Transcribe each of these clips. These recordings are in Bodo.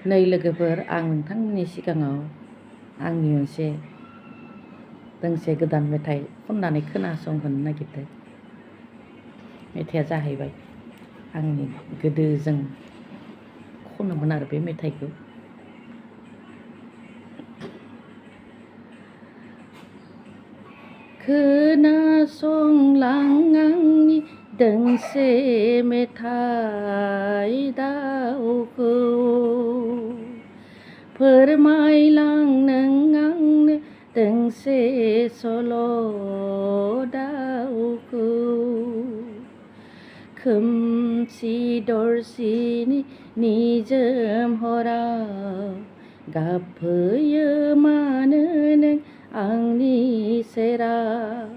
नै लोगोफोर आं नोंथांमोननि सिगाङाव आंनि मोनसे दोंसे गोदान मेथाइ खननानै खोनासंहोनो नागिरदों। मेथाइया जाहैबाय आंनि गोदो जों खनोमोन आरो बे मेथाइखौ। खोनासंलां आंनि दोंसे मेथाइ दावखौ, फोरमायलां नों आंनो दोंसे सल' दावखौ। खोमसि दरसिनि निजोम हराव गाबफैयो मानो नों आंनि सेराव।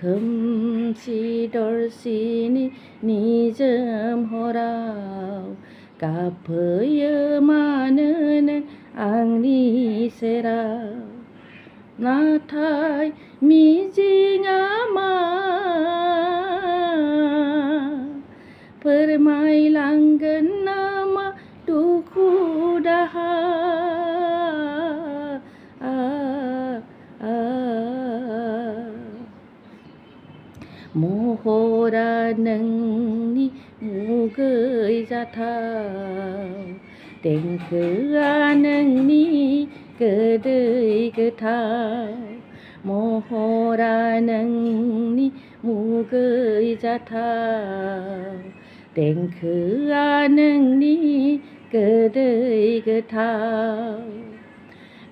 खोमसि दरसिनि निजोम हराव गाबफैयो मानो नों आंनि सेराव। नाथाय मिजिंआ मा फोरमायलांगोन नामा दुखु दाहा। महरा नोंनि मुगै जाथाव, देंखोआ नोंनि गोदै गोथाव। महरा नोंनि मुगै जाथाव, देंखोआ नोंनि गोदै गोथाव।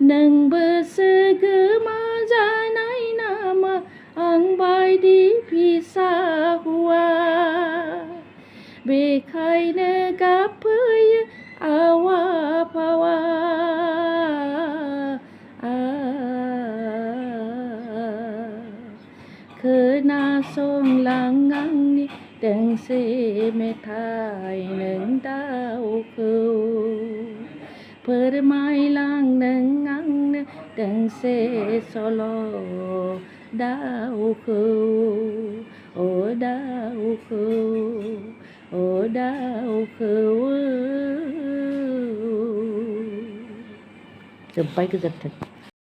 नोंबोसो गोमाजानाय नामा आं बायदि फिसा हौवा, बेखायनो गाबफैयो आवा फावा। खोनासंलां आंनि दोंसे मेथाइ नों दावखौ, फोरमायलां नों आंनो दोंसे सल' दावखौ। अ दावखौ, अ दावखौ। जोब्बाय, गोजोन्थों।